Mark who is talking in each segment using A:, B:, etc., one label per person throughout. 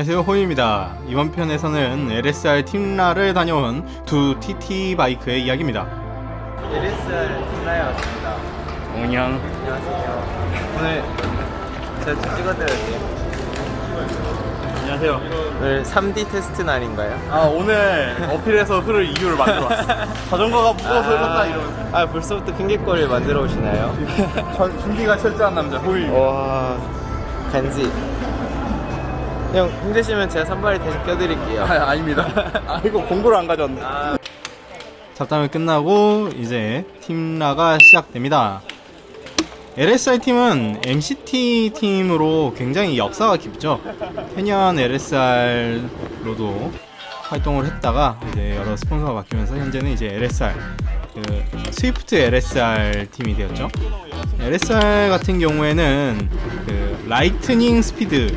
A: 안녕하세요, 호이입니다. 이번 편에서는 LSR 팀라를 다녀온 두 TT 바이크의 이야기입니다.
B: LSR 팀라에 왔습니다.
A: 안녕.
B: 안녕하세요. 오늘 제가 좀 찍어드릴게요.
A: 안녕하세요.
B: 오늘 3D 테스트 날인가요?
A: 오늘 어필해서 흐를 이유를 만들어 왔어. 자전거가 무거워서 흐른다 이런.
B: 벌써부터 핑계거리를 만들어 오시나요?
A: 준비가 철저한 남자 호이.
B: 와, 간지. 형 힘드시면 제가 선발이 대신 껴드릴게요.
A: 아닙니다. 이거 공구를 안 가져왔네. 잡담이 끝나고 이제 팀라가 시작됩니다. LSR 팀은 MCT 팀으로 굉장히 역사가 깊죠. 캐년 LSR로도 활동을 했다가 이제 여러 스폰서가 바뀌면서 현재는 이제 LSR, 스위프트 LSR 팀이 되었죠. LSR 같은 경우에는 라이트닝 스피드,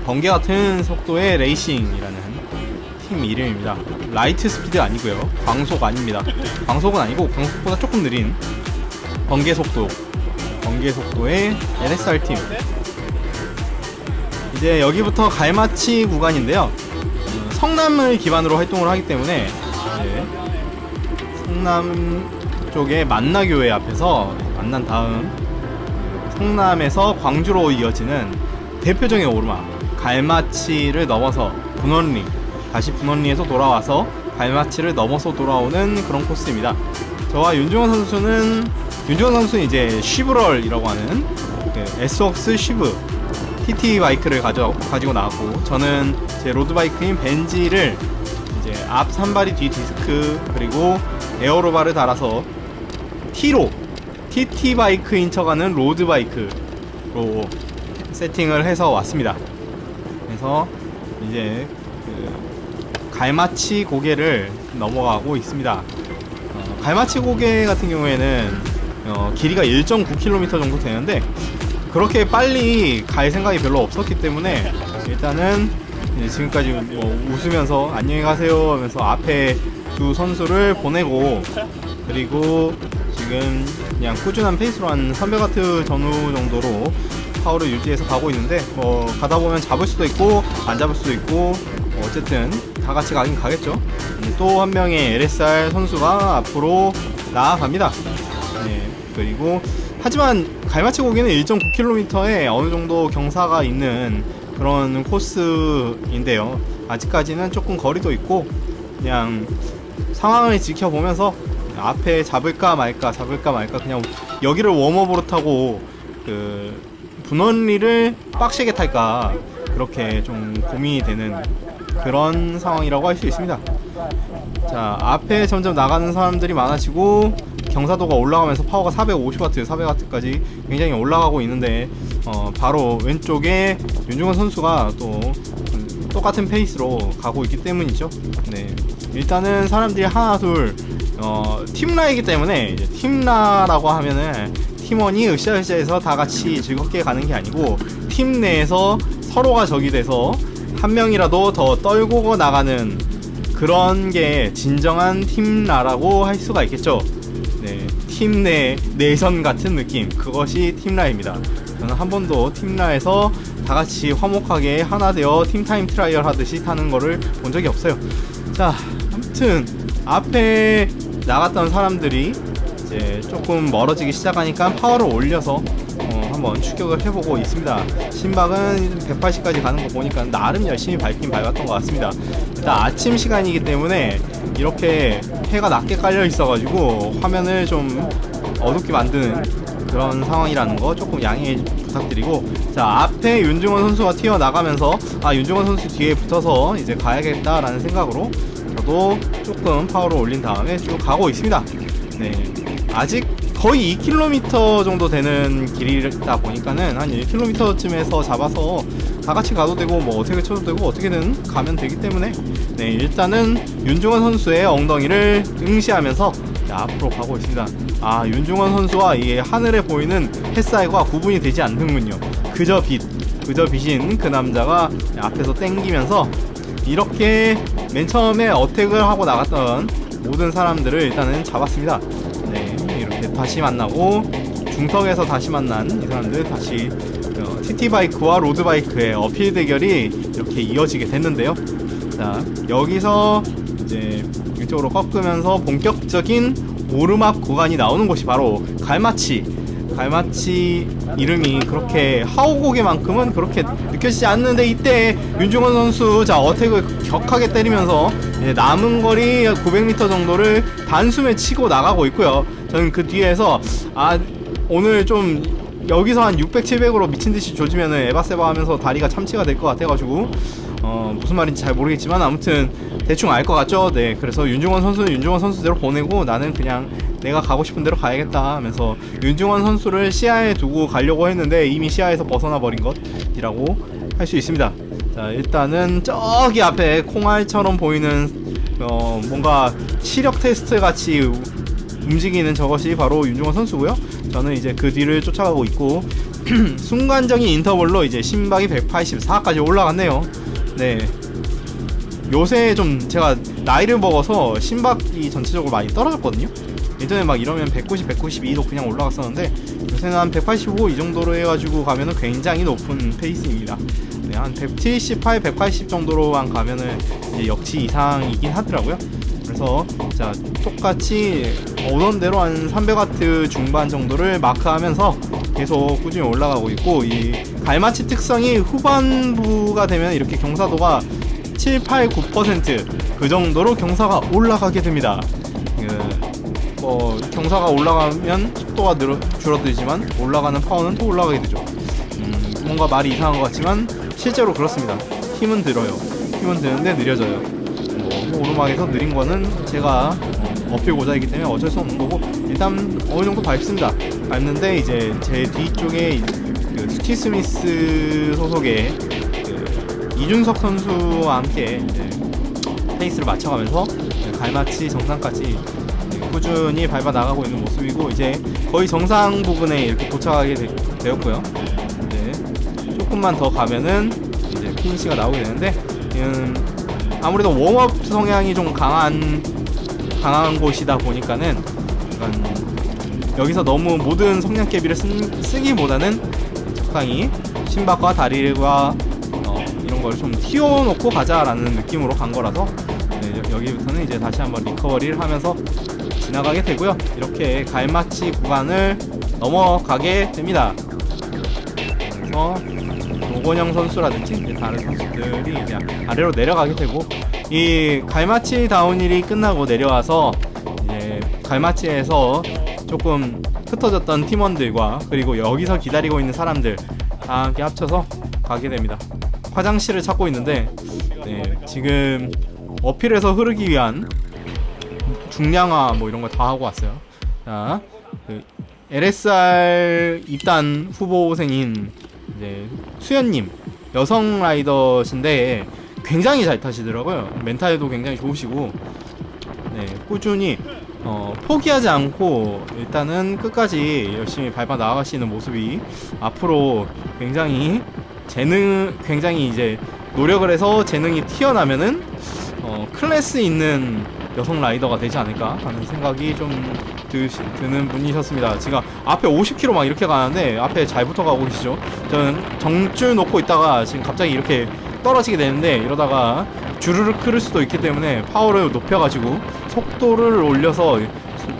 A: 번개 같은 속도의 레이싱이라는 팀 이름입니다. 라이트 스피드 아니고요. 광속 아닙니다. 광속은 아니고 광속보다 조금 느린 번개 속도의 LSR 팀. 이제 여기부터 갈마치 구간인데요. 성남을 기반으로 활동을 하기 때문에 성남 쪽의 만나교회 앞에서 만난 다음 성남에서 광주로 이어지는 대표적인 오르막 갈마치를 넘어서 분원리, 다시 분원리에서 돌아와서 갈마치를 넘어서 돌아오는 그런 코스입니다. 저와 윤중원 선수는 이제 쉬브럴이라고 하는 S웍스 쉬브 TT 바이크를 가지고 나왔고, 저는 제 로드 바이크인 벤지를 이제 앞 산발이 뒤 디스크 그리고 에어로바를 달아서 T로 TT 바이크인 척하는 로드 바이크로 세팅을 해서 왔습니다. 그래서 이제 갈마치 고개를 넘어가고 있습니다. 갈마치 고개 같은 경우에는 길이가 1.9km 정도 되는데 그렇게 빨리 갈 생각이 별로 없었기 때문에 일단은 지금까지 웃으면서 안녕히 가세요 하면서 앞에 두 선수를 보내고, 그리고 지금 그냥 꾸준한 페이스로 한 300W 전후 정도로 파워를 유지해서 가고 있는데, 가다 보면 잡을 수도 있고 안 잡을 수도 있고 어쨌든 다 같이 가긴 가겠죠. 또 한 명의 LSR 선수가 앞으로 나아갑니다. 그리고 하지만 갈마치 고개는 1.9km에 어느 정도 경사가 있는 그런 코스인데요. 아직까지는 조금 거리도 있고 그냥 상황을 지켜보면서 앞에 잡을까 말까 그냥 여기를 웜업으로 타고 분원리를 빡세게 탈까 그렇게 좀 고민이 되는 그런 상황이라고 할 수 있습니다. 자, 앞에 점점 나가는 사람들이 많아지고 경사도가 올라가면서 파워가 450W, 400W까지 굉장히 올라가고 있는데 바로 왼쪽에 윤중원 선수가 또 똑같은 페이스로 가고 있기 때문이죠. 일단은 사람들이 하나 둘 팀라이기 때문에 이제 팀라라고 하면은 팀원이 으쌰으쌰해서 다 같이 즐겁게 가는 게 아니고 팀 내에서 서로가 적이 돼서 한 명이라도 더 떨고 나가는 그런 게 진정한 팀라라고 할 수가 있겠죠. 팀 내 내선 같은 느낌, 그것이 팀라입니다. 저는 한 번도 팀라에서 다 같이 화목하게 하나 되어 팀타임 트라이얼 하듯이 타는 거를 본 적이 없어요. 자, 아무튼 앞에 나갔던 사람들이 이제 조금 멀어지기 시작하니까 파워를 올려서 한번 추격을 해보고 있습니다. 심박은 180까지 가는 거 보니까 나름 열심히 밟긴 밟았던 것 같습니다. 일단 아침 시간이기 때문에 이렇게 해가 낮게 깔려 있어가지고 화면을 좀 어둡게 만드는 그런 상황이라는 거 조금 양해 부탁드리고, 자, 앞에 윤중원 선수가 튀어나가면서 윤중원 선수 뒤에 붙어서 이제 가야겠다라는 생각으로 저도 조금 파워를 올린 다음에 쭉 가고 있습니다. 아직 거의 2km 정도 되는 길이다 보니까는 한 1km쯤에서 잡아서 다 같이 가도 되고 어떻게 쳐도 되고 어떻게든 가면 되기 때문에 일단은 윤중원 선수의 엉덩이를 응시하면서 앞으로 가고 있습니다. 윤중원 선수와 이 하늘에 보이는 햇살과 구분이 되지 않는군요. 그저 빛인 그 남자가 앞에서 땡기면서 이렇게 맨 처음에 어택을 하고 나갔던 모든 사람들을 일단은 잡았습니다. 이렇게 다시 만나고 중턱에서 다시 만난 이 사람들 다시 TT 바이크와 로드 바이크의 어필 대결이 이렇게 이어지게 됐는데요. 자, 여기서 이제 이쪽으로 꺾으면서 본격적인 오르막 구간이 나오는 곳이 바로 갈마치. 갈마치 이름이 그렇게 하오고개만큼은 그렇게 느껴지지 않는데, 이때 윤중원 선수 자 어택을 격하게 때리면서 이제 남은 거리 900m 정도를 단숨에 치고 나가고 있고요. 저는 그 뒤에서 오늘 좀 여기서 한 600, 700으로 미친듯이 조지면은 에바세바 하면서 다리가 참치가 될 것 같아가지고 무슨 말인지 잘 모르겠지만 아무튼 대충 알 것 같죠? 네, 그래서 윤중원 선수는 윤중원 선수대로 보내고 나는 그냥 내가 가고 싶은 대로 가야겠다 하면서 윤중원 선수를 시야에 두고 가려고 했는데 이미 시야에서 벗어나 버린 것이라고 할 수 있습니다. 자, 일단은 저기 앞에 콩알처럼 보이는 뭔가 시력 테스트 같이 움직이는 저것이 바로 윤중원 선수고요. 저는 이제 그 뒤를 쫓아가고 있고 순간적인 인터벌로 이제 심박이 184까지 올라갔네요. 네, 요새 좀 제가 나이를 먹어서 심박이 전체적으로 많이 떨어졌거든요. 예전에 막 이러면 190, 192도 그냥 올라갔었는데 요새는 한 185 이 정도로 해가지고 가면은 굉장히 높은 페이스입니다. 네, 한 178, 180 정도로만 가면은 이제 역치 이상이긴 하더라고요. 그래서 자, 똑같이 오던 대로 한 300W 중반 정도를 마크하면서 계속 꾸준히 올라가고 있고, 이 갈마치 특성이 후반부가 되면 이렇게 경사도가 7, 8, 9% 그 정도로 경사가 올라가게 됩니다. 경사가 올라가면 속도가 줄어들지만 올라가는 파워는 또 올라가게 되죠. 뭔가 말이 이상한 것 같지만 실제로 그렇습니다. 힘은 들어요. 힘은 드는데 느려져요. 오르막에서 느린 거는 제가 어필 고자이기 때문에 어쩔 수 없는 거고, 일단 어느 정도 밟습니다. 밟는데 이제 제 뒤쪽에 그 스티 스미스 소속의 그 이준석 선수와 함께 이제 페이스를 맞춰가면서 갈마치 정상까지 꾸준히 밟아 나가고 있는 모습이고, 이제 거의 정상 부근에 이렇게 도착하게 되었고요. 이제 조금만 더 가면은 이제 피니시가 나오게 되는데, 아무래도 웜업 성향이 좀 강한 곳이다 보니까는 여기서 너무 모든 성냥 깨비를 쓰기보다는 적당히 심박과 다리와 이런 걸 좀 튀어놓고 가자라는 느낌으로 간 거라서, 네, 여기부터는 이제 다시 한번 리커버리를 하면서 지나가게 되고요. 이렇게 갈마치 구간을 넘어가게 됩니다. 그래서 노건영 선수라든지 이제 다른 선수들이 이제 아래로 내려가게 되고, 이 갈마치 다운힐이 끝나고 내려와서 이제 갈마치에서 조금 흩어졌던 팀원들과 그리고 여기서 기다리고 있는 사람들 다 함께 합쳐서 가게 됩니다. 화장실을 찾고 있는데, 네, 지금 어필에서 흐르기 위한 중량화 뭐 이런 거 다 하고 왔어요. 자, 그 LSR 입단 후보생인 이제 수연님, 여성 라이더신데 굉장히 잘 타시더라고요. 멘탈도 굉장히 좋으시고, 네, 꾸준히 포기하지 않고 일단은 끝까지 열심히 밟아 나가시는 모습이 앞으로 굉장히 굉장히 이제 노력을 해서 재능이 튀어나면은 클래스 있는 여성 라이더가 되지 않을까 하는 생각이 좀 드는 분이셨습니다. 지금 앞에 50km 막 이렇게 가는데 앞에 잘 붙어가고 계시죠. 저는 정줄 놓고 있다가 지금 갑자기 이렇게 떨어지게 되는데, 이러다가 주르르 흐를 수도 있기 때문에 파워를 높여가지고 속도를 올려서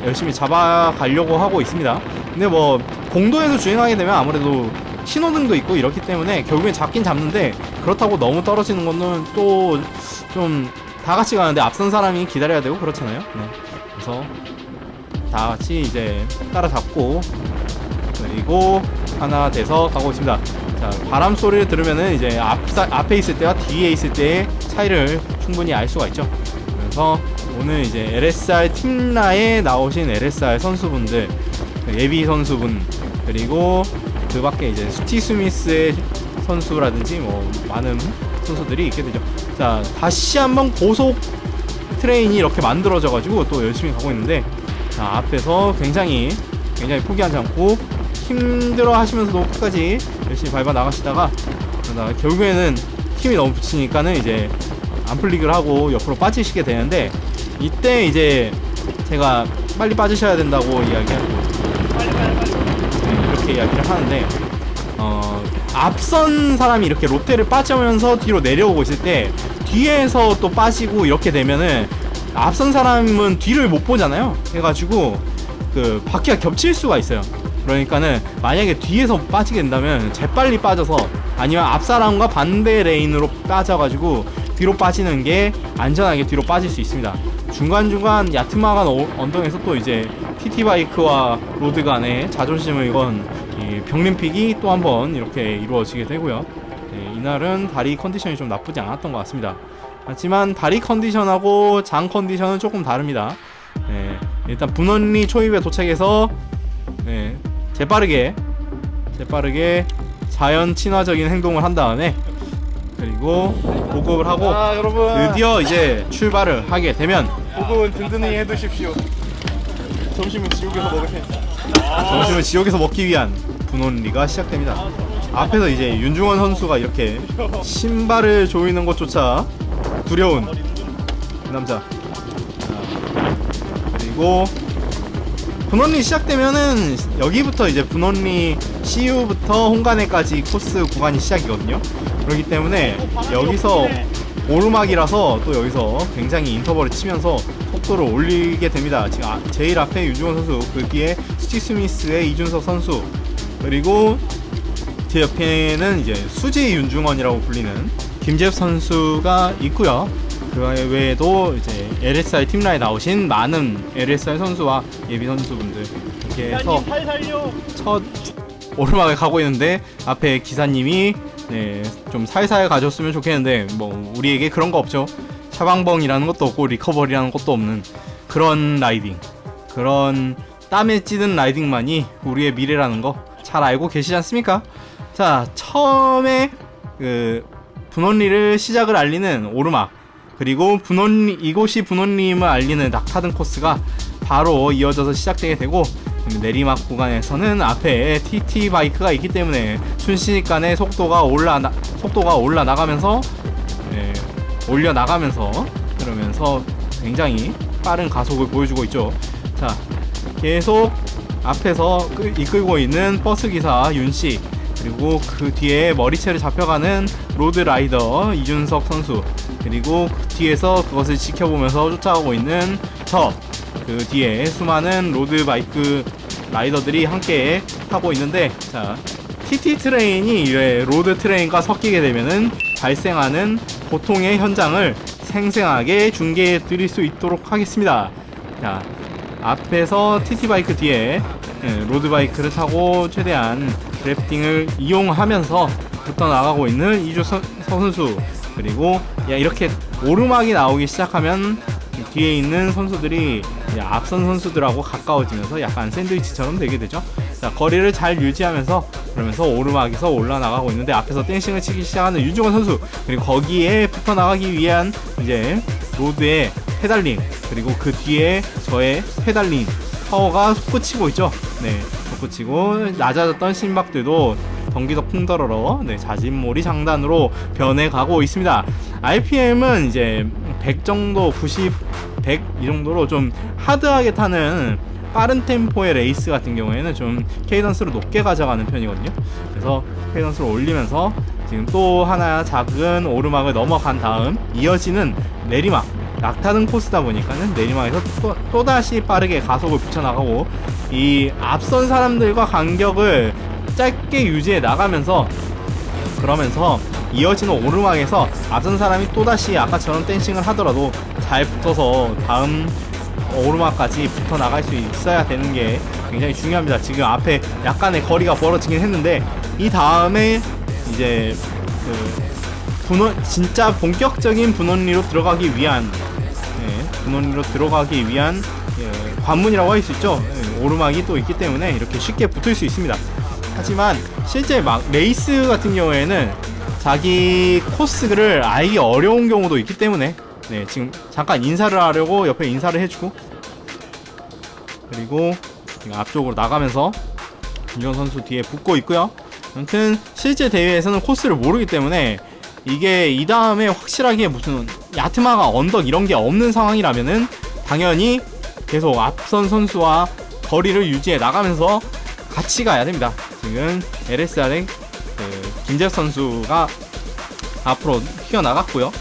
A: 열심히 잡아가려고 하고 있습니다. 근데 뭐 공도에서 주행하게 되면 아무래도 신호등도 있고 이렇기 때문에 결국엔 잡긴 잡는데, 그렇다고 너무 떨어지는 거는 또 좀 다 같이 가는데 앞선 사람이 기다려야 되고 그렇잖아요. 네. 그래서 다 같이 이제 따라잡고 그리고 하나 돼서 가고 있습니다. 자, 바람 소리를 들으면은 이제 앞에 있을 때와 뒤에 있을 때의 차이를 충분히 알 수가 있죠. 그래서 오늘 이제 LSR 팀라에 나오신 LSR 선수분들, 예비 선수분, 그리고 그 밖에 이제 스티 스미스의 선수라든지 뭐 많은 선수들이 있게 되죠. 자, 다시 한번 고속 트레인이 이렇게 만들어져 가지고 또 열심히 가고 있는데, 자, 앞에서 굉장히 포기하지 않고 힘들어 하시면서도 끝까지 열심히 밟아 나가시다가 결국에는 힘이 너무 붙이니까는 이제 안플릭을 하고 옆으로 빠지시게 되는데, 이때 이제 제가 빨리 빠지셔야 된다고 이야기하고, 네, 이렇게 이야기를 하는데, 앞선 사람이 이렇게 롯데를 빠지면서 뒤로 내려오고 있을 때 뒤에서 또 빠지고 이렇게 되면은 앞선 사람은 뒤를 못 보잖아요. 해가지고 그 바퀴가 겹칠 수가 있어요. 그러니까는 만약에 뒤에서 빠지게 된다면 재빨리 빠져서 아니면 앞 사람과 반대 레인으로 빠져가지고 뒤로 빠지는 게 안전하게 뒤로 빠질 수 있습니다. 중간중간 얕음막한 언덕에서 또 이제 TT 바이크와 로드 간의 자존심을 건 이 병림픽이 또 한번 이렇게 이루어지게 되고요. 네, 이날은 다리 컨디션이 좀 나쁘지 않았던 것 같습니다. 하지만 다리 컨디션하고 장 컨디션은 조금 다릅니다. 네, 일단 분원리 초입에 도착해서 네, 재빠르게 자연 친화적인 행동을 한 다음에 그리고 보급을 하고
C: 여러분
A: 드디어 이제 출발을 하게 되면
C: 보급은 든든히 해두십시오. 점심은 지옥에서 먹을 테니까.
A: 점심을 지옥에서 먹기 위한 분원리가 시작됩니다. 앞에서 이제 윤중원 선수가 이렇게 신발을 조이는 것조차 두려운 그 남자. 그리고 분원리 시작되면은 여기부터 이제 분원리 CU부터 홍간에까지 코스 구간이 시작이거든요. 그렇기 때문에 여기서 오르막이라서 또 여기서 굉장히 인터벌을 치면서 속도를 올리게 됩니다. 지금 제일 앞에 윤중원 선수, 그 뒤에 스티 스미스의 이준석 선수, 그리고 제 옆에는 이제 수지 윤중원이라고 불리는 김재엽 선수가 있고요. 그 외에도 이제 LSI 팀라에 나오신 많은 LSI 선수와 예비 선수분들 이렇게 해서 첫 오르막을 가고 있는데 앞에 기사님이 네, 좀 살살 가줬으면 좋겠는데 뭐 우리에게 그런 거 없죠. 차방벙이라는 것도 없고 리커버리라는 것도 없는 그런 라이딩, 그런 땀에 찌든 라이딩만이 우리의 미래라는 거 잘 알고 계시지 않습니까? 자, 처음에 그 분원리를 시작을 알리는 오르막, 그리고 이곳이 분원림을 알리는 낙타등 코스가 바로 이어져서 시작되게 되고, 내리막 구간에서는 앞에 TT 바이크가 있기 때문에 순식간에 속도가 올라나가면서 올려나가면서 그러면서 굉장히 빠른 가속을 보여주고 있죠. 자, 계속 앞에서 이끌고 있는 버스기사 윤씨, 그리고 그 뒤에 머리채를 잡혀가는 로드라이더 이준석 선수, 그리고 그 뒤에서 그것을 지켜보면서 쫓아가고 있는 그 뒤에 수많은 로드바이크 라이더들이 함께 타고 있는데, 자, TT 트레인이 로드 트레인과 섞이게 되면은 발생하는 고통의 현장을 생생하게 중계해 드릴 수 있도록 하겠습니다. 자, 앞에서 TT 바이크 뒤에 로드 바이크를 타고 최대한 드래프팅을 이용하면서 붙어 나가고 있는 이준석 선수, 그리고 이렇게 오르막이 나오기 시작하면 뒤에 있는 선수들이 앞선 선수들하고 가까워지면서 약간 샌드위치처럼 되게 되죠. 자, 거리를 잘 유지하면서 그러면서 오르막에서 올라나가고 있는데 앞에서 댄싱을 치기 시작하는 윤중원 선수, 그리고 거기에 붙어 나가기 위한 이제 로드의 페달링, 그리고 그 뒤에 저의 페달링 파워가 솟구치고 있죠. 네, 솟구치고 낮아졌던 심박들도 경기도 풍더러러 자진몰이 장단으로 변해가고 있습니다. RPM은 이제 100 정도, 90, 100 이 정도로 좀 하드하게 타는 빠른 템포의 레이스 같은 경우에는 좀 케이던스를 높게 가져가는 편이거든요. 그래서 케이던스를 올리면서 지금 또 하나 작은 오르막을 넘어간 다음 이어지는 내리막, 낙타등 코스다 보니까는 내리막에서 또다시 빠르게 가속을 붙여나가고 이 앞선 사람들과 간격을 짧게 유지해 나가면서, 그러면서 이어지는 오르막에서 앞선 사람이 또다시 아까처럼 댄싱을 하더라도 잘 붙어서 다음 오르막까지 붙어 나갈 수 있어야 되는 게 굉장히 중요합니다. 지금 앞에 약간의 거리가 벌어지긴 했는데 이 다음에 이제 진짜 본격적인 분원리로 들어가기 위한 관문이라고 할 수 있죠. 오르막이 또 있기 때문에 이렇게 쉽게 붙을 수 있습니다. 하지만 실제 막 레이스 같은 경우에는 자기 코스를 알기 어려운 경우도 있기 때문에 지금 잠깐 인사를 하려고 옆에 인사를 해주고, 그리고 지금 앞쪽으로 나가면서 김jon 선수 뒤에 붙고 있고요. 아무튼 실제 대회에서는 코스를 모르기 때문에 이게 이 다음에 확실하게 무슨 야트마가 언덕 이런 게 없는 상황이라면은 당연히 계속 앞선 선수와 거리를 유지해 나가면서 같이 가야 됩니다. 지금 LSR의 김재엽 선수가 앞으로 튀어나갔고요.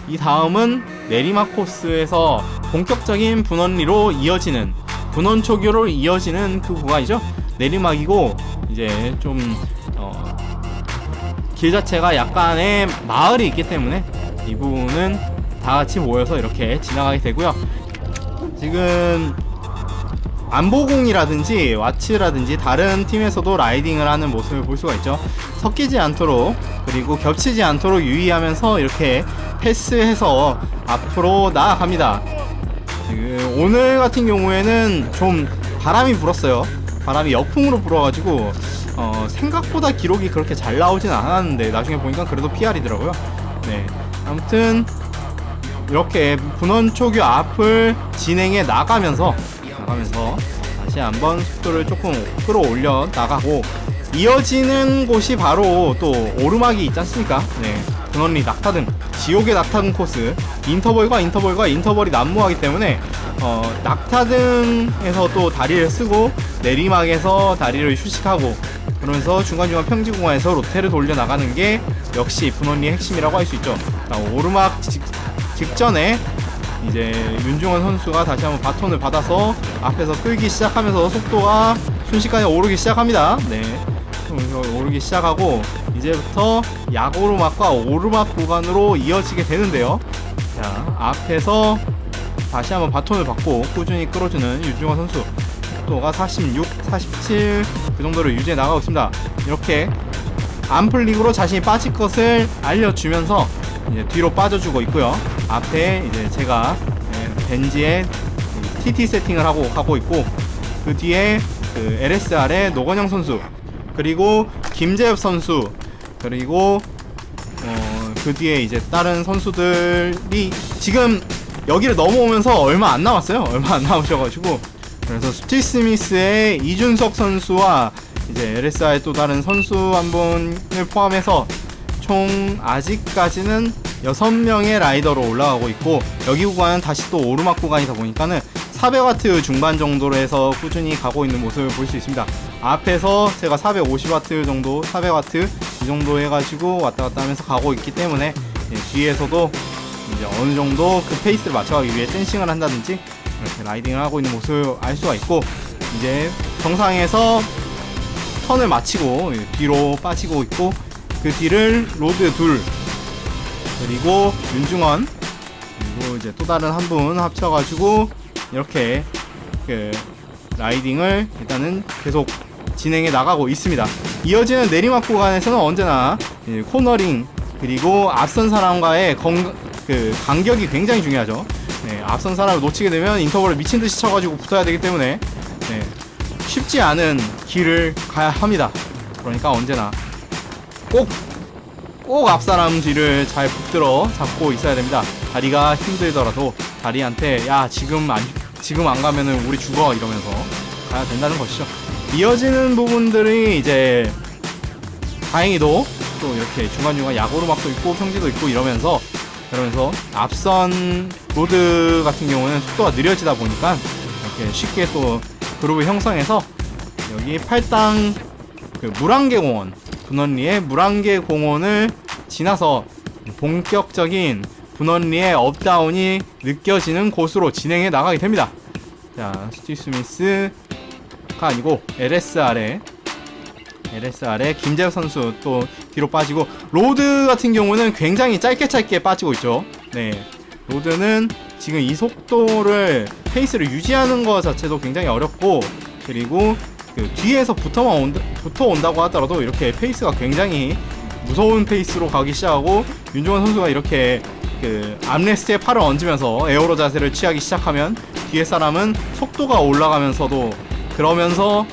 A: 이 다음은 내리막 코스에서 본격적인 분원리로 이어지는, 분원 초교로 이어지는 그 구간이죠. 내리막이고 이제 좀 길 자체가 약간의 마을이 있기 때문에 이 부분은 다 같이 모여서 이렇게 지나가게 되고요. 지금 안보공이라든지 와치라든지 다른 팀에서도 라이딩을 하는 모습을 볼 수가 있죠. 섞이지 않도록, 그리고 겹치지 않도록 유의하면서 이렇게 패스해서 앞으로 나아갑니다. 오늘 같은 경우에는 좀 바람이 불었어요. 바람이 역풍으로 불어가지고 생각보다 기록이 그렇게 잘 나오진 않았는데 나중에 보니까 그래도 PR이더라고요. 네, 아무튼 이렇게 분원초교 앞을 진행해 나가면서 다시 한번 속도를 조금 끌어올려 나가고, 이어지는 곳이 바로 또 오르막이 있지 않습니까? 네, 분원리 낙타등, 지옥의 낙타등 코스, 인터벌이 난무하기 때문에 낙타등에서 또 다리를 쓰고 내리막에서 다리를 휴식하고, 그러면서 중간중간 평지 구간에서 로테를 돌려 나가는 게 역시 분원리의 핵심이라고 할 수 있죠. 오르막 직전에 이제 윤중원 선수가 다시 한번 바톤을 받아서 앞에서 끌기 시작하면서 속도가 순식간에 오르기 시작합니다. 네, 오르기 시작하고 이제부터 약오르막과 오르막 구간으로 이어지게 되는데요. 자, 앞에서 다시 한번 바톤을 받고 꾸준히 끌어주는 윤중원 선수, 속도가 46, 47 그 정도를 유지해 나가고 있습니다. 이렇게 암플릭으로 자신이 빠질 것을 알려주면서 이제 뒤로 빠져주고 있고요. 앞에 이제 제가 벤지에 TT 세팅을 하고 가고 있고, 그 뒤에 그 LSR의 노건영 선수, 그리고 김재엽 선수, 그리고 그 뒤에 이제 다른 선수들이 지금 여기를 넘어오면서 얼마 안 남았어요. 얼마 안 남으셔가지고, 그래서 스티 스미스의 이준석 선수와 이제 LSR의 또 다른 선수 한 분을 포함해서 총 아직까지는 6명의 라이더로 올라가고 있고, 여기 구간은 다시 또 오르막 구간이다 보니까는 400W 중반 정도로 해서 꾸준히 가고 있는 모습을 볼 수 있습니다. 앞에서 제가 450W 정도, 400W 이 정도 해가지고 왔다 갔다 하면서 가고 있기 때문에 뒤에서도 이제 어느 정도 그 페이스를 맞춰가기 위해 댄싱을 한다든지 이렇게 라이딩을 하고 있는 모습을 알 수가 있고, 이제 정상에서 턴을 마치고 뒤로 빠지고 있고, 그 뒤를 로드 둘, 그리고 윤중원, 그리고 이제 또 다른 한 분 합쳐가지고 이렇게 그 라이딩을 일단은 계속 진행해 나가고 있습니다. 이어지는 내리막 구간에서는 언제나 코너링, 그리고 앞선 사람과의 그 간격이 굉장히 중요하죠. 네, 앞선 사람을 놓치게 되면 인터벌을 미친듯이 쳐가지고 붙어야 되기 때문에 쉽지 않은 길을 가야 합니다. 그러니까 언제나 꼭 앞사람 뒤를 잘 붙들어 잡고 있어야 됩니다. 다리가 힘들더라도 다리한테 야 지금 안 가면은 우리 죽어 이러면서 가야 된다는 것이죠. 이어지는 부분들이 이제 다행히도 또 이렇게 중간중간 야구르막도 있고 평지도 있고 이러면서 앞선 로드 같은 경우는 속도가 느려지다 보니까 이렇게 쉽게 또 그룹을 형성해서 여기 팔당 그 물안개공원, 분원리의 물안개공원을 지나서 본격적인 분원리의 업다운이 느껴지는 곳으로 진행해 나가게 됩니다. 자, 스티 스미스가 아니고 LSR의 김재엽 선수 또 뒤로 빠지고, 로드 같은 경우는 굉장히 짧게 빠지고 있죠. 네, 로드는 지금 이 속도를 페이스를 유지하는 것 자체도 굉장히 어렵고, 그리고 그 뒤에서 붙어 온다고 하더라도 이렇게 페이스가 굉장히 무서운 페이스로 가기 시작하고, 윤종원 선수가 이렇게 그 암레스트에 팔을 얹으면서 에어로 자세를 취하기 시작하면 뒤에 사람은 속도가 올라가면서도 그러면서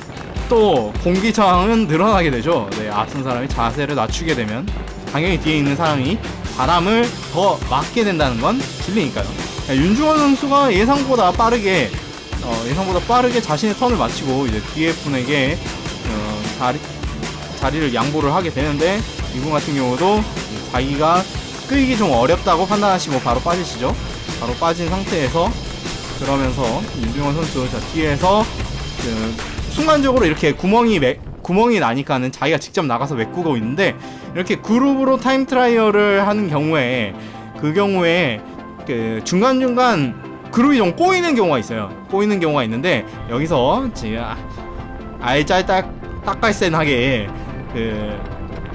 A: 또 공기 저항은 늘어나게 되죠. 네, 앞선 사람이 자세를 낮추게 되면 당연히 뒤에 있는 사람이 바람을 더 맞게 된다는 건 진리니까요. 윤중원 선수가 예상보다 빠르게 자신의 턴을 마치고 이제 뒤에 분에게 자리를 양보를 하게 되는데, 이분 같은 경우도 자기가 끌기 좀 어렵다고 판단하시고 바로 빠지시죠. 바로 빠진 상태에서 그러면서 윤중원 선수 자 뒤에서 순간적으로 이렇게 구멍이 나니까는 자기가 직접 나가서 메꾸고 있는데, 이렇게 그룹으로 타임 트라이얼을 하는 경우에 그 경우에 그 중간중간 그룹이 좀 꼬이는 경우가 있어요. 꼬이는 경우가 있는데, 여기서 지금 알짤딱딱갈센하게 그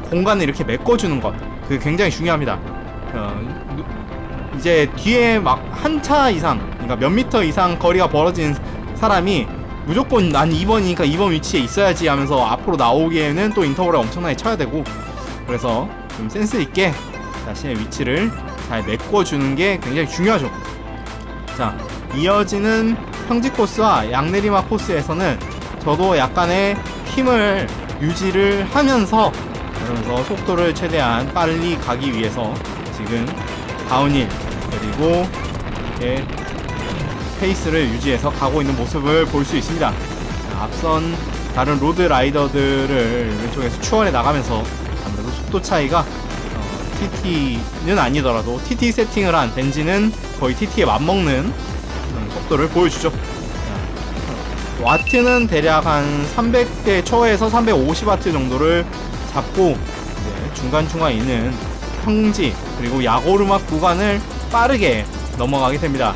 A: 공간을 이렇게 메꿔주는 것, 그게 굉장히 중요합니다. 이제 뒤에 막 한 차 이상, 그러니까 몇 미터 이상 거리가 벌어진 사람이 무조건 난 2번이니까 2번 위치에 있어야지 하면서 앞으로 나오기에는 또 인터벌을 엄청나게 쳐야 되고, 그래서 좀 센스 있게 자신의 위치를 잘 메꿔주는 게 굉장히 중요하죠. 자, 이어지는 평지 코스와 양내리막 코스에서는 저도 약간의 힘을 유지를 하면서, 그러면서 속도를 최대한 빨리 가기 위해서 지금 다운힐 그리고 이렇게 페이스를 유지해서 가고 있는 모습을 볼 수 있습니다. 앞선 다른 로드 라이더들을 왼쪽에서 추월해 나가면서 아무래도 속도 차이가 TT는 아니더라도 TT 세팅을 한 벤지는 거의 TT에 맞먹는 속도를 보여주죠. 와트는 대략 한 300대 초에서 350와트 정도를 잡고 중간중간 있는 평지 그리고 야오르막 구간을 빠르게 넘어가게 됩니다.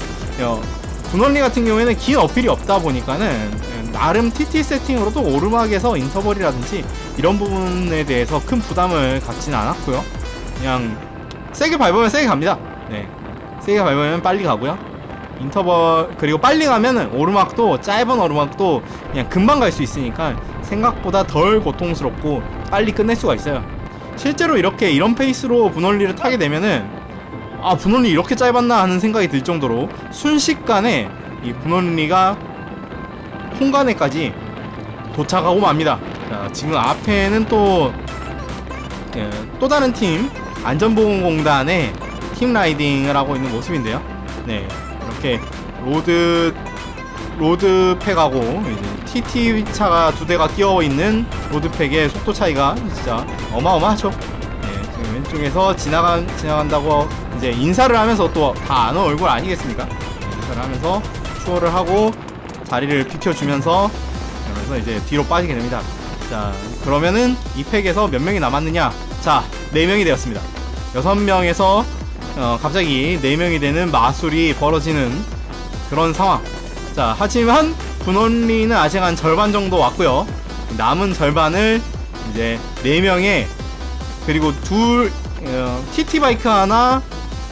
A: 분원리 같은 경우에는 긴 어필이 없다 보니까는 나름 TT 세팅으로도 오르막에서 인터벌이라든지 이런 부분에 대해서 큰 부담을 갖지는 않았고요. 그냥 세게 밟으면 세게 갑니다. 네, 세게 밟으면 빨리 가고요. 인터벌 그리고 빨리 가면은 오르막도 짧은 오르막도 그냥 금방 갈 수 있으니까 생각보다 덜 고통스럽고 빨리 끝낼 수가 있어요. 실제로 이런 페이스로 분원리를 타게 되면은 분원리 이렇게 짧았나 하는 생각이 들 정도로 순식간에 이 분원리가 홍간에까지 도착하고 맙니다. 자, 지금 앞에는 또 다른 팀 안전보건공단의 팀 라이딩을 하고 있는 모습인데요. 네, 이렇게 로드팩하고 이제 TT 차가 두 대가 끼어 있는 로드팩의 속도 차이가 진짜 어마어마하죠. 네, 지금 왼쪽에서 지나간다고 이제 인사를 하면서 또 다 아는 얼굴 아니겠습니까? 인사를 하면서 추월을 하고 자리를 비켜주면서 그러면서 이제 뒤로 빠지게 됩니다. 자, 그러면은 이 팩에서 몇 명이 남았느냐? 자, 4명이 되었습니다. 6명에서 갑자기 4명이 되는 마술이 벌어지는 그런 상황. 자, 하지만 분원리는 아직 한 절반 정도 왔고요. 남은 절반을 이제 4명의 그리고 TT 바이크 하나,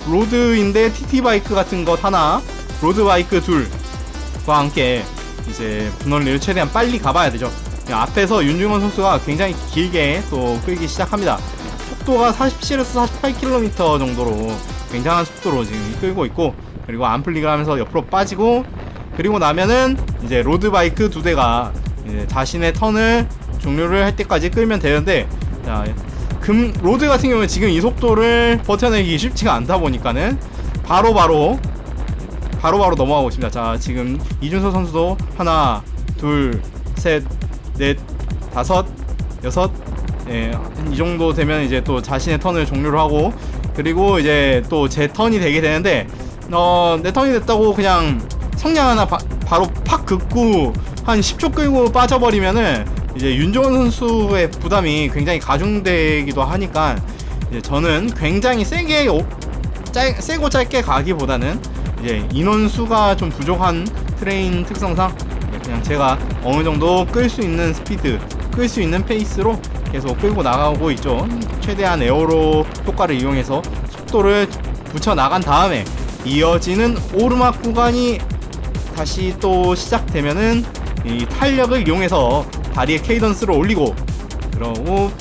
A: 로드인데 TT 바이크 같은 것 하나, 로드 바이크 둘과 함께 이제 분원리를 최대한 빨리 가봐야 되죠. 앞에서 윤중원 선수가 굉장히 길게 또 끌기 시작합니다. 속도가 47에서 48km 정도로 굉장한 속도로 지금 끌고 있고, 그리고 안플릭을 하면서 옆으로 빠지고, 그리고 나면은 이제 로드바이크 두 대가 이제 자신의 턴을 종료를 할 때까지 끌면 되는데, 자, 로드 같은 경우는 지금 이 속도를 버텨내기 쉽지가 않다 보니까는 바로바로 넘어가고 있습니다. 자, 지금 이준서 선수도 하나, 둘, 셋, 넷, 다섯, 여섯, 이 정도 되면 이제 또 자신의 턴을 종료를 하고, 그리고 이제 또 제 턴이 되게 되는데, 내 턴이 됐다고 그냥 성냥 하나 바로 팍 긋고 한 10초 끌고 빠져버리면은 이제 윤종원 선수의 부담이 굉장히 가중되기도 하니까, 이제 저는 굉장히 세고 짧게 가기보다는 이제 인원수가 좀 부족한 트레인 특성상 그냥 제가 어느 정도 끌 수 있는 스피드, 끌 수 있는 페이스로 계속 끌고 나가고 있죠. 최대한 에어로 효과를 이용해서 속도를 붙여 나간 다음에 이어지는 오르막 구간이 다시 또 시작되면은 이 탄력을 이용해서 다리에 케이던스를 올리고, 그러고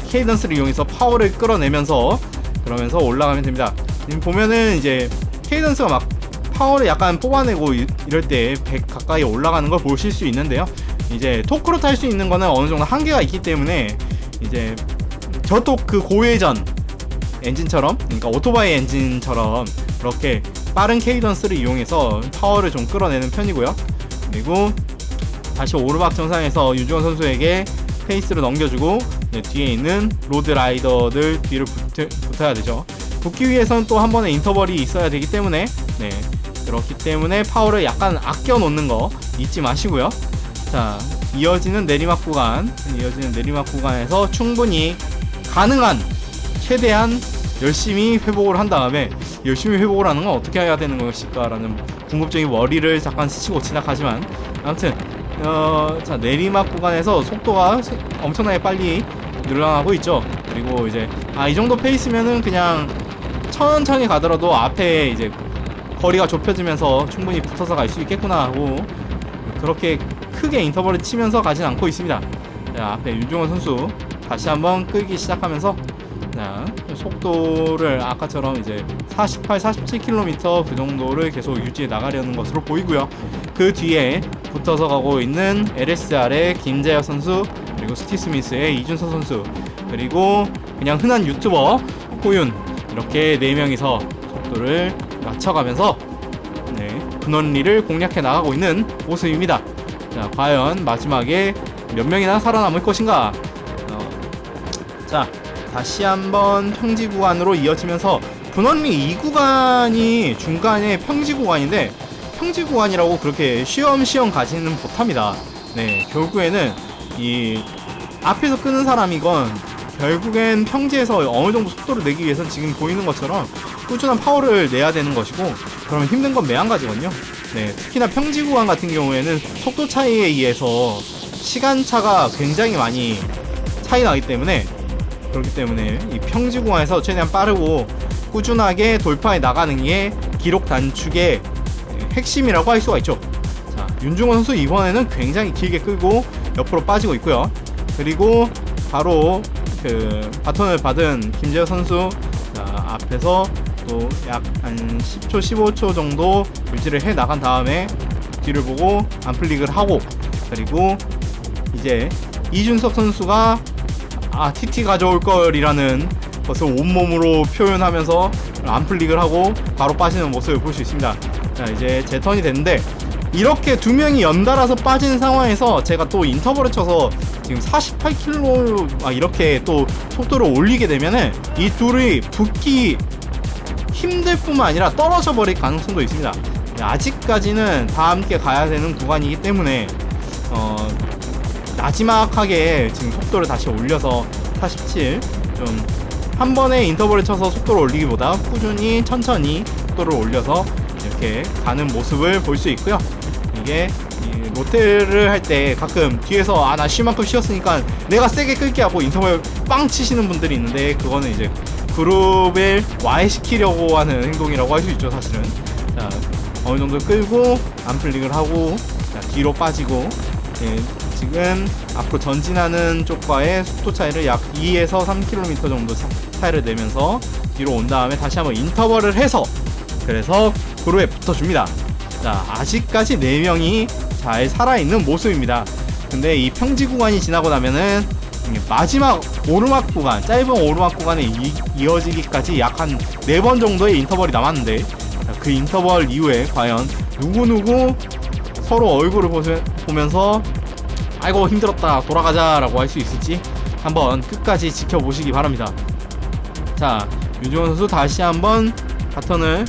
A: 케이던스를 이용해서 파워를 끌어내면서 그러면서 올라가면 됩니다. 지금 보면은 이제 케이던스가 막 파워를 약간 뽑아내고 이럴 때 100 가까이 올라가는 걸 보실 수 있는데요. 이제 토크로 탈 수 있는 거는 어느 정도 한계가 있기 때문에 이제 저도 그 고회전 엔진처럼, 그러니까 오토바이 엔진처럼 그렇게 빠른 케이던스를 이용해서 파워를 좀 끌어내는 편이고요. 그리고 다시 오르막 정상에서 유주원 선수에게 페이스를 넘겨주고 뒤에 있는 로드 라이더들 뒤를 붙어야 되죠. 붙기 위해서는 또 한 번의 인터벌이 있어야 되기 때문에, 그렇기 때문에 파워를 약간 아껴 놓는 거 잊지 마시고요. 자, 이어지는 내리막 구간에서 충분히 가능한 최대한 열심히 회복을 한 다음에, 열심히 회복을 하는 건 어떻게 해야 되는 것일까라는 궁금증이 머리를 잠깐 스치고 지나가지만, 아무튼 자, 내리막 구간에서 속도가 엄청나게 빨리 늘어나고 있죠. 그리고 이제 이 정도 페이스면은 그냥 천천히 가더라도 앞에 이제 거리가 좁혀지면서 충분히 붙어서 갈 수 있겠구나 하고, 그렇게 크게 인터벌을 치면서 가진 않고 있습니다. 자, 앞에 윤중원 선수 다시 한번 끌기 시작하면서, 자, 속도를 아까처럼 이제 48, 47km 그 정도를 계속 유지해 나가려는 것으로 보이고요. 그 뒤에 붙어서 가고 있는 LSR의 김재혁 선수, 그리고 스티스미스의 이준서 선수, 그리고 그냥 흔한 유튜버 호윤, 이렇게 4명이서 속도를 맞춰가면서 근원리를 공략해 나가고 있는 모습입니다. 자, 과연 마지막에 몇 명이나 살아남을 것인가? 자, 다시 한번 평지 구간으로 이어지면서, 근원리 2구간이 중간에 평지 구간인데, 평지 구간이라고 그렇게 쉬엄쉬엄 가지는 못합니다. 네, 결국에는 이 앞에서 끄는 사람이건 결국엔 평지에서 어느 정도 속도를 내기 위해서는 지금 보이는 것처럼 꾸준한 파워를 내야 되는 것이고, 그러면 힘든 건 매한가지거든요. 네, 특히나 평지 구간 같은 경우에는 속도 차이에 의해서 시간차가 굉장히 많이 차이 나기 때문에, 그렇기 때문에 이 평지 구간에서 최대한 빠르고 꾸준하게 돌파해 나가는 게 기록 단축의 핵심이라고 할 수가 있죠. 자, 윤중원 선수 이번에는 굉장히 길게 끌고 옆으로 빠지고 있고요. 그리고 바로 그 바톤을 받은 김재혁 선수, 자, 앞에서 또 약 한 10초 15초 정도 유지를 해 나간 다음에 뒤를 보고 안플릭을 하고, 그리고 이제 이준석 선수가 TT 가져올 걸이라는 것을 온몸으로 표현하면서 안플릭을 하고 바로 빠지는 모습을 볼 수 있습니다. 자, 이제 제 턴이 됐는데, 이렇게 두 명이 연달아서 빠지는 상황에서 제가 또 인터벌을 쳐서 지금 48km 이렇게 또 속도를 올리게 되면은 이 둘이 붙기 힘들 뿐만 아니라 떨어져 버릴 가능성도 있습니다. 아직까지는 다 함께 가야 되는 구간이기 때문에 마지막하게 지금 속도를 다시 올려서 47, 좀 한 번에 인터벌을 쳐서 속도를 올리기보다 꾸준히 천천히 속도를 올려서 이렇게 가는 모습을 볼 수 있고요. 이게 로테를 할 때 가끔 뒤에서 나 쉴 만큼 쉬었으니까 내가 세게 끌게 하고 인터벌 빵 치시는 분들이 있는데, 그거는 이제 그룹을 와해시키려고 하는 행동이라고 할 수 있죠, 사실은. 자, 어느 정도 끌고 안플릭을 하고, 자, 뒤로 빠지고, 지금 앞으로 전진하는 쪽과의 속도 차이를 약 2에서 3km 정도 차이를 내면서 뒤로 온 다음에 다시 한번 인터벌을 해서, 그래서 그룹에 붙어줍니다. 자, 아직까지 4명이 잘 살아있는 모습입니다. 근데 이 평지 구간이 지나고 나면은 마지막 오르막 구간, 짧은 오르막 구간에 이어지기까지 약 한 4번 정도의 인터벌이 남았는데, 자, 그 인터벌 이후에 과연 누구누구 서로 얼굴을 보면서 아이고 힘들었다 돌아가자 라고 할 수 있을지 한번 끝까지 지켜보시기 바랍니다. 자, 윤중원 선수 다시 한번 바턴을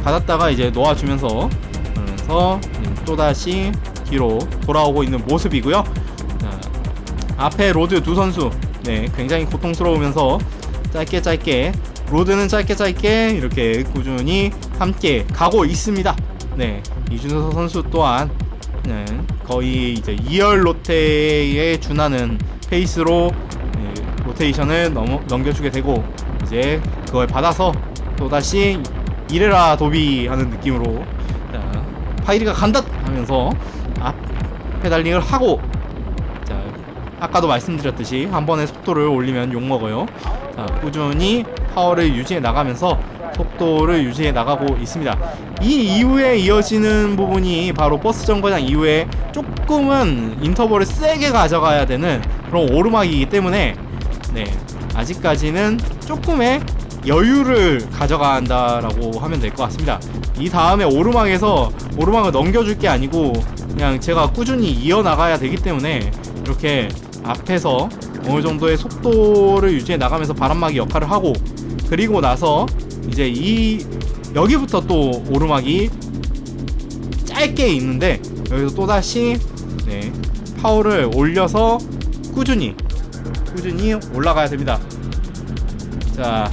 A: 받았다가 이제 놓아주면서, 그러면서 또다시 뒤로 돌아오고 있는 모습이고요. 자, 앞에 로드 두 선수, 굉장히 고통스러우면서 짧게 로드는 짧게 이렇게 꾸준히 함께 가고 있습니다. 이준서 선수 또한 거의 이제 2열 로테에 준하는 페이스로 로테이션을 넘겨주게 되고, 이제 그걸 받아서 또다시 이래라 도비 하는 느낌으로, 자, 파이리가 간다 하면서 앞 페달링을 하고, 자, 아까도 말씀드렸듯이 한 번에 속도를 올리면 욕먹어요. 자, 꾸준히 파워를 유지해 나가면서 속도를 유지해 나가고 있습니다. 이 이후에 이어지는 부분이 바로 버스 정거장 이후에 조금은 인터벌을 세게 가져가야 되는 그런 오르막이기 때문에, 아직까지는 조금의 여유를 가져간다라고 하면 될 것 같습니다. 이 다음에 오르막에서 오르막을 넘겨줄 게 아니고 그냥 제가 꾸준히 이어나가야 되기 때문에, 이렇게 앞에서 어느 정도의 속도를 유지해 나가면서 바람막이 역할을 하고, 그리고 나서 이제 여기부터 또 오르막이 짧게 있는데, 여기서 또다시 파워를 올려서 꾸준히 올라가야 됩니다. 자,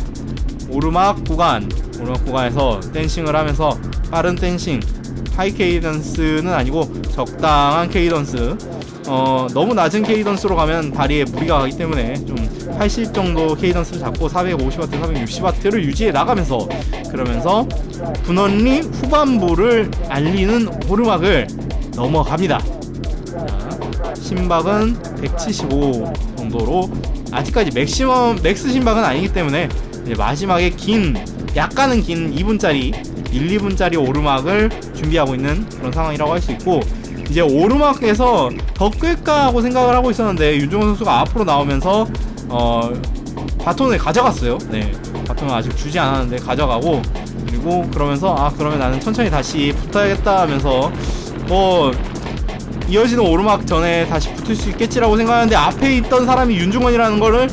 A: 오르막 구간에서 댄싱을 하면서 빠른 댄싱, 하이 케이던스는 아니고 적당한 케이던스, 너무 낮은 케이던스로 가면 다리에 무리가 가기 때문에 좀 80 정도 케이던스를 잡고 450W, 460W를 유지해 나가면서, 그러면서 분원리 후반부를 알리는 오르막을 넘어갑니다. 자, 심박은 175 정도로 아직까지 맥스 심박은 아니기 때문에 이제 마지막에 약간은 긴 2분짜리 2분짜리 오르막을 준비하고 있는 그런 상황이라고 할 수 있고, 이제 오르막에서 더 끌까 하고 생각을 하고 있었는데 윤종원 선수가 앞으로 나오면서 바톤을 가져갔어요. 네, 바톤을 아직 주지 않았는데 가져가고, 그리고 그러면서 그러면 나는 천천히 다시 붙어야겠다 하면서 이어지는 오르막 전에 다시 붙을 수 있겠지라고 생각하는데 앞에 있던 사람이 윤중원이라는 거를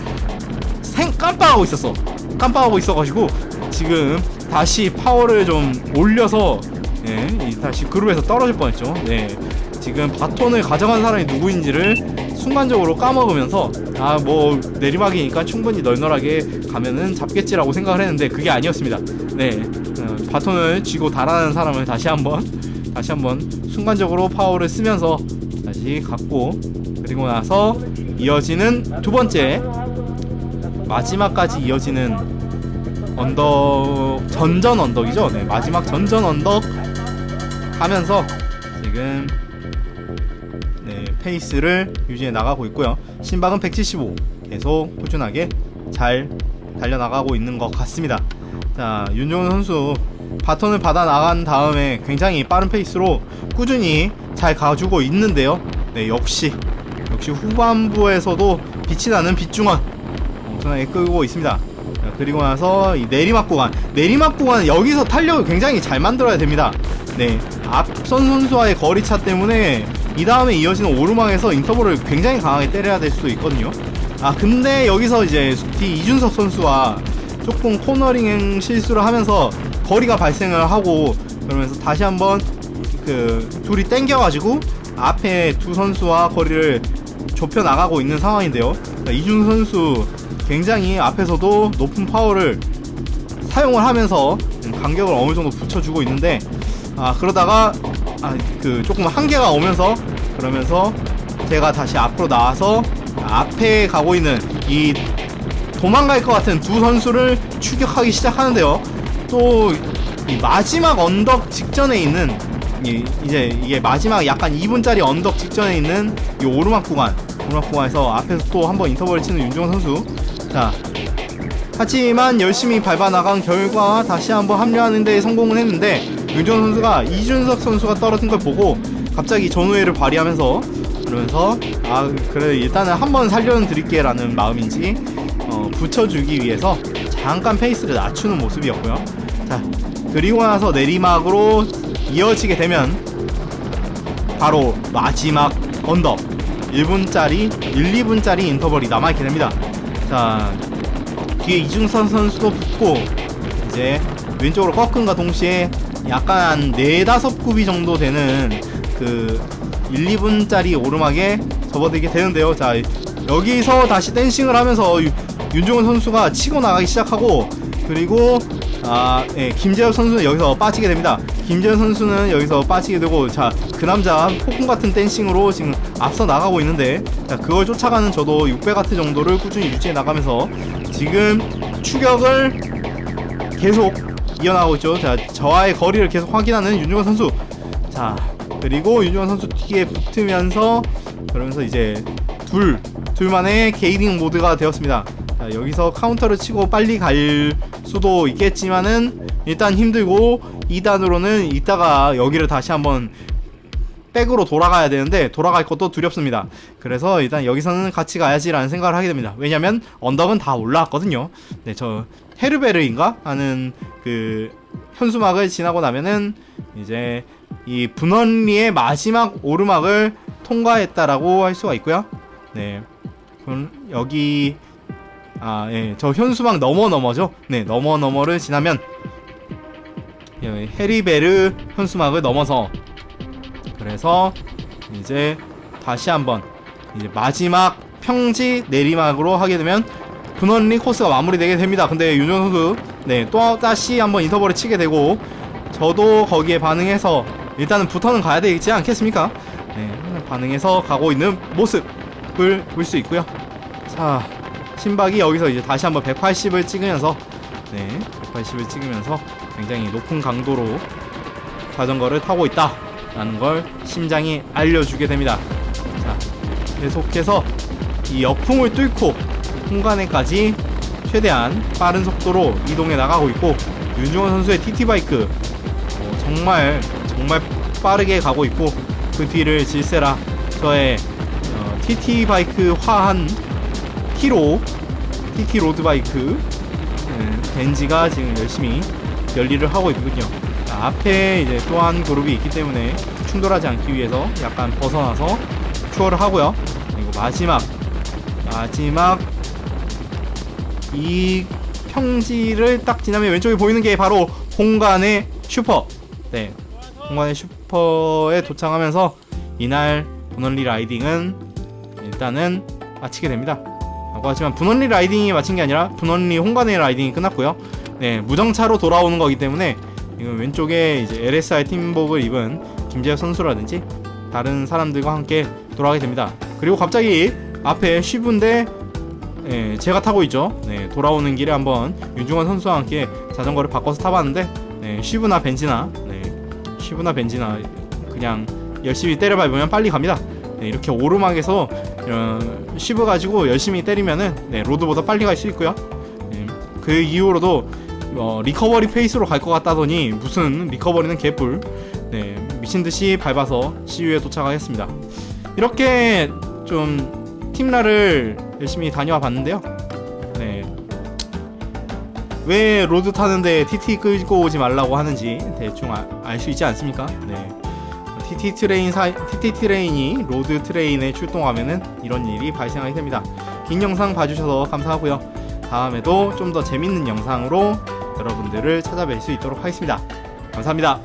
A: 깜빡하고 있어가지고 지금 다시 파워를 좀 올려서 다시 그룹에서 떨어질 뻔했죠. 네, 지금 바톤을 가져간 사람이 누구인지를 순간적으로 까먹으면서 뭐 내리막이니까 충분히 널널하게 가면은 잡겠지라고 생각을 했는데 그게 아니었습니다. 네, 바톤을 쥐고 달아나는 사람을 다시 한번 순간적으로 파워를 쓰면서 다시 갔고, 그리고 나서 이어지는 두 번째 마지막까지 이어지는 언덕, 전전 언덕이죠. 네, 마지막 전전 언덕 하면서 지금 페이스를 유지해 나가고 있고요. 심박은 175, 계속 꾸준하게 잘 달려나가고 있는 것 같습니다. 자, 윤종훈 선수 바톤을 받아 나간 다음에 굉장히 빠른 페이스로 꾸준히 잘 가주고 있는데요. 네, 역시 후반부에서도 빛이 나는 빛중원 엄청나게 끌고 있습니다. 자, 그리고 나서 이 내리막 구간 여기서 탄력을 굉장히 잘 만들어야 됩니다. 네, 앞선 선수와의 거리차 때문에 이 다음에 이어지는 오르막에서 인터벌을 굉장히 강하게 때려야 될 수도 있거든요. 근데 여기서 이제 이준석 선수와 조금 코너링 실수를 하면서 거리가 발생을 하고, 그러면서 다시 한번 둘이 땡겨가지고 앞에 두 선수와 거리를 좁혀 나가고 있는 상황인데요. 이준석 선수 굉장히 앞에서도 높은 파워를 사용을 하면서 간격을 어느 정도 붙여주고 있는데, 그러다가 조금 한계가 오면서, 그러면서 제가 다시 앞으로 나와서 앞에 가고 있는 이 도망갈 것 같은 두 선수를 추격하기 시작하는데요. 또 이 마지막 언덕 직전에 있는 이게 마지막 약간 2분짜리 언덕 직전에 있는 이 오르막 구간에서 앞에서 또 한번 인터벌을 치는 윤종원 선수. 자, 하지만 열심히 밟아 나간 결과 다시 한번 합류하는 데 성공을 했는데, 윤종원 선수가 이준석 선수가 떨어진 걸 보고 갑자기 전우회를 발휘하면서, 그러면서 그래 일단은 한번 살려드릴게 라는 마음인지 붙여주기 위해서 잠깐 페이스를 낮추는 모습이었고요. 자, 그리고 나서 내리막으로 이어지게 되면 바로 마지막 언덕 2분짜리 인터벌이 남아있게 됩니다. 자, 뒤에 이중선 선수도 붙고 이제 왼쪽으로 꺾은과 동시에 약간 4-5굽이 정도 되는 1-2분짜리 오르막에 접어들게 되는데요. 자, 여기서 다시 댄싱을 하면서 윤종훈 선수가 치고 나가기 시작하고, 그리고 김재엽 선수는 여기서 빠지게 됩니다. 김재엽 선수는 여기서 빠지게 되고, 자, 그 남자 폭풍 같은 댄싱으로 지금 앞서 나가고 있는데, 자, 그걸 쫓아가는 저도 600W 정도를 꾸준히 유지해 나가면서 지금 추격을 계속 이어나가고 있죠. 자, 저와의 거리를 계속 확인하는 윤종원 선수. 자, 그리고 윤종원 선수 뒤에 붙으면서, 그러면서 이제 둘만의 게이딩 모드가 되었습니다. 자, 여기서 카운터를 치고 빨리 갈 수도 있겠지만은 일단 힘들고, 2단으로는 이따가 여기를 다시 한번 백으로 돌아가야 되는데 돌아갈 것도 두렵습니다. 그래서 일단 여기서는 같이 가야지라는 생각을 하게 됩니다. 왜냐면 언덕은 다 올라왔거든요. 네, 저 헤르베르인가 하는 현수막을 지나고 나면은 이제 이 분원리의 마지막 오르막을 통과했다라고 할 수가 있고요. 네, 그럼 여기 저 현수막 넘어죠. 네, 넘어를 지나면 헤리베르 현수막을 넘어서, 그래서 이제 다시 한번 이제 마지막 평지 내리막으로 하게 되면 분원리 코스가 마무리되게 됩니다. 근데 윤정 선수 또 다시 한번 인터벌을 치게 되고, 저도 거기에 반응해서 일단은 붙어는 가야 되지 않겠습니까? 반응해서 가고 있는 모습을 볼 수 있고요. 자, 신박이 여기서 이제 다시 한번 180을 찍으면서 180을 찍으면서 굉장히 높은 강도로 자전거를 타고 있다 라는 걸 심장이 알려주게 됩니다. 자, 계속해서 이 역풍을 뚫고 홍간에까지 최대한 빠른 속도로 이동해 나가고 있고, 윤중원 선수의 TT바이크 정말 빠르게 가고 있고, 그 뒤를 질세라 저의 TT바이크 화한 TT 로드바이크 벤지가 지금 열심히 열일을 하고 있군요. 앞에 이제 또 한 그룹이 있기 때문에 충돌하지 않기 위해서 약간 벗어나서 추월을 하고요. 그리고 마지막 이 평지를 딱 지나면 왼쪽에 보이는 게 바로 홍간의 슈퍼. 홍간의 슈퍼에 도착하면서 이날 분원리 라이딩은 일단은 마치게 됩니다. 하지만 분원리 라이딩이 마친 게 아니라 분원리 홍간의 라이딩이 끝났고요. 무정차로 돌아오는 거기 때문에 이건 왼쪽에 이제 LSI 팀복을 입은 김재혁 선수라든지 다른 사람들과 함께 돌아가게 됩니다. 그리고 갑자기 앞에 쉬브인데 제가 타고 있죠. 돌아오는 길에 한번 윤중원 선수와 함께 자전거를 바꿔서 타봤는데 쉬브나 벤지나 그냥 열심히 때려밟으면 빨리 갑니다. 이렇게 오르막에서 쉬브 가지고 열심히 때리면은 로드보다 빨리 갈 수 있고요. 그 이후로도 리커버리 페이스로 갈 것 같다더니 무슨 리커버리는 개뿔. 미친듯이 밟아서 CU에 도착하겠습니다. 이렇게 좀 팀라를 열심히 다녀와 봤는데요. 왜 로드 타는데 TT 끌고 오지 말라고 하는지 대충 알 수 있지 않습니까? TT 트레인이 로드 트레인에 출동하면은 이런 일이 발생하게 됩니다. 긴 영상 봐주셔서 감사하고요. 다음에도 좀 더 재밌는 영상으로 여러분들을 찾아뵐 수 있도록 하겠습니다. 감사합니다.